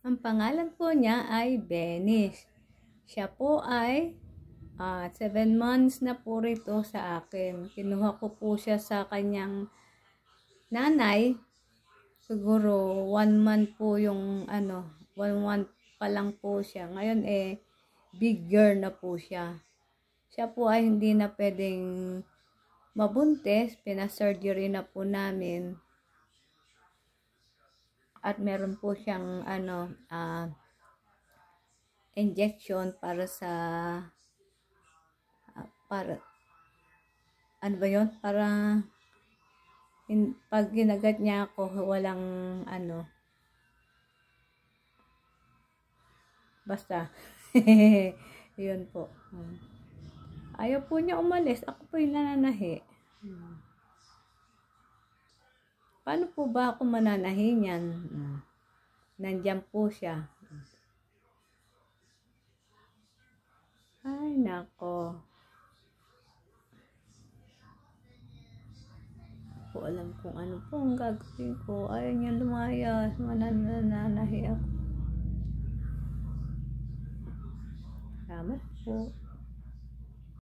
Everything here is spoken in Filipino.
Ang pangalan po niya ay Benish. Siya po ay 7 months na po rito sa akin. Kinuha ko po siya sa kanyang nanay. Siguro 1 month po yung 1 month pa lang po siya. Ngayon big girl na po siya. Siya po ay hindi na pwedeng mabuntis. Pina-surgery na po namin. At meron po siyang injection para sa para pag ginagat niya ako walang basta yun po. Ayaw po niya umalis, ako po yung nananahi. Paano po ba ako mananahi niyan? Nandiyan po siya. Ay nako, po alam kung ano po ang gagawin ko. Ayaw niya lumayas, mananahi ako. Salamat po.